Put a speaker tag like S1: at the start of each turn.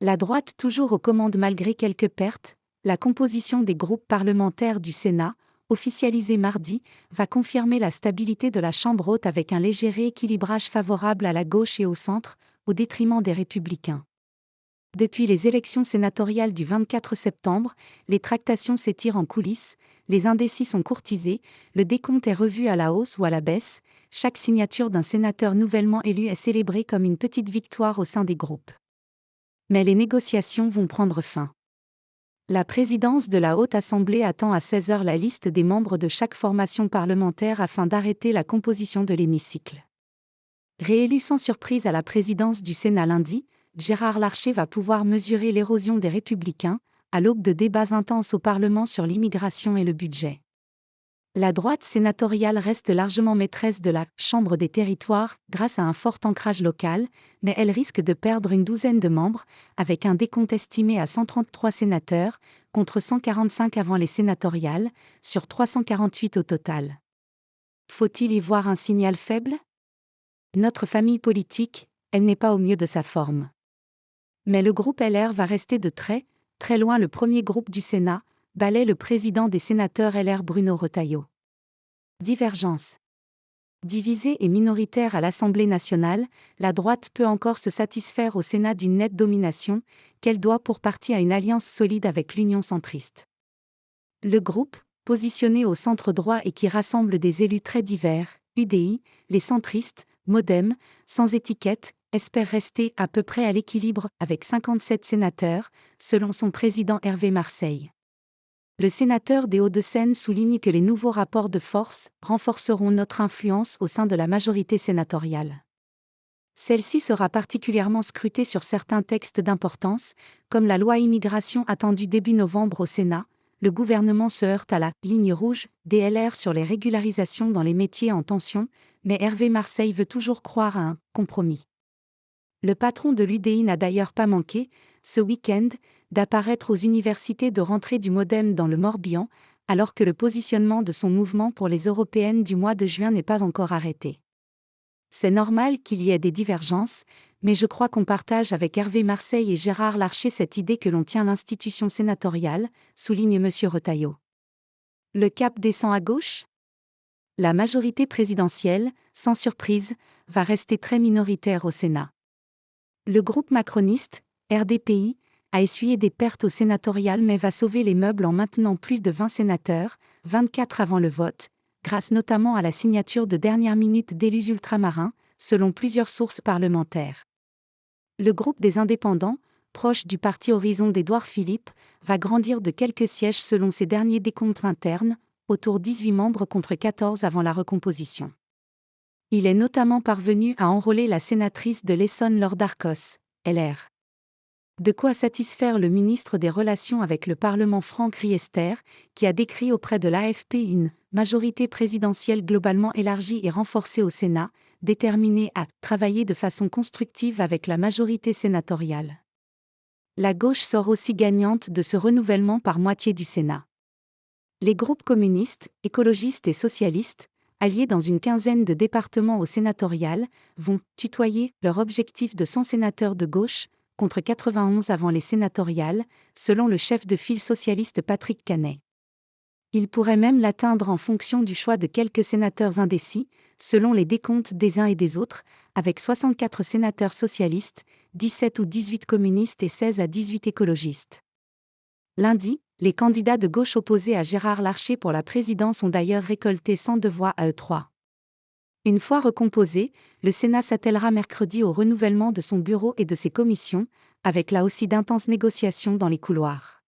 S1: La droite toujours aux commandes malgré quelques pertes, la composition des groupes parlementaires du Sénat, officialisée mardi, va confirmer la stabilité de la Chambre haute avec un léger rééquilibrage favorable à la gauche et au centre, au détriment des Républicains. Depuis les élections sénatoriales du 24 septembre, les tractations s'étirent en coulisses, les indécis sont courtisés, le décompte est revu à la hausse ou à la baisse, chaque signature d'un sénateur nouvellement élu est célébrée comme une petite victoire au sein des groupes. Mais les négociations vont prendre fin. La présidence de la Haute Assemblée attend à 16h la liste des membres de chaque formation parlementaire afin d'arrêter la composition de l'hémicycle. Réélu sans surprise à la présidence du Sénat lundi, Gérard Larcher va pouvoir mesurer l'érosion des Républicains, à l'aube de débats intenses au Parlement sur l'immigration et le budget. La droite sénatoriale reste largement maîtresse de la « Chambre des territoires » grâce à un fort ancrage local, mais elle risque de perdre une douzaine de membres, avec un décompte estimé à 133 sénateurs, contre 145 avant les sénatoriales, sur 348 au total. Faut-il y voir un signal faible ? Notre famille politique, elle n'est pas au mieux de sa forme. Mais le groupe LR va rester de très, très loin le premier groupe du Sénat, balaie le président des sénateurs LR Bruno Retailleau. Divergence. Divisée et minoritaire à l'Assemblée nationale, la droite peut encore se satisfaire au Sénat d'une nette domination, qu'elle doit pour partie à une alliance solide avec l'Union centriste. Le groupe, positionné au centre droit et qui rassemble des élus très divers, UDI, les centristes, Modem, sans étiquette, espère rester à peu près à l'équilibre avec 57 sénateurs, selon son président Hervé Marseille. Le sénateur des Hauts-de-Seine souligne que les nouveaux rapports de force renforceront notre influence au sein de la majorité sénatoriale. Celle-ci sera particulièrement scrutée sur certains textes d'importance, comme la loi immigration attendue début novembre au Sénat. Le gouvernement se heurte à la « ligne rouge » des LR sur les régularisations dans les métiers en tension, mais Hervé Marseille veut toujours croire à un « compromis ». Le patron de l'UDI n'a d'ailleurs pas manqué, ce week-end, d'apparaître aux universités de rentrée du Modem dans le Morbihan, alors que le positionnement de son mouvement pour les européennes du mois de juin n'est pas encore arrêté. C'est normal qu'il y ait des divergences, mais je crois qu'on partage avec Hervé Marseille et Gérard Larcher cette idée que l'on tient l'institution sénatoriale, souligne M. Retailleau. Le cap descend à gauche ? La majorité présidentielle, sans surprise, va rester très minoritaire au Sénat. Le groupe macroniste, RDPI, a essuyé des pertes au sénatorial mais va sauver les meubles en maintenant plus de 20 sénateurs, 24 avant le vote, grâce notamment à la signature de dernière minute d'élus ultramarins, selon plusieurs sources parlementaires. Le groupe des indépendants, proche du parti Horizon d'Édouard Philippe, va grandir de quelques sièges selon ses derniers décomptes internes, autour 18 membres contre 14 avant la recomposition. Il est notamment parvenu à enrôler la sénatrice de l'Essonne Laure Darcos, LR. De quoi satisfaire le ministre des Relations avec le Parlement Franck Riester, qui a décrit auprès de l'AFP une « majorité présidentielle globalement élargie et renforcée au Sénat, déterminée à « travailler de façon constructive avec la majorité sénatoriale ». La gauche sort aussi gagnante de ce renouvellement par moitié du Sénat. Les groupes communistes, écologistes et socialistes, alliés dans une quinzaine de départements au sénatorial, vont tutoyer leur objectif de 100 sénateurs de gauche, contre 91 avant les sénatoriales, selon le chef de file socialiste Patrick Canet. Il pourrait même l'atteindre en fonction du choix de quelques sénateurs indécis, selon les décomptes des uns et des autres, avec 64 sénateurs socialistes, 17 ou 18 communistes et 16 à 18 écologistes. Lundi, les candidats de gauche opposés à Gérard Larcher pour la présidence ont d'ailleurs récolté 102 voix à eux 3. Une fois recomposé, le Sénat s'attellera mercredi au renouvellement de son bureau et de ses commissions, avec là aussi d'intenses négociations dans les couloirs.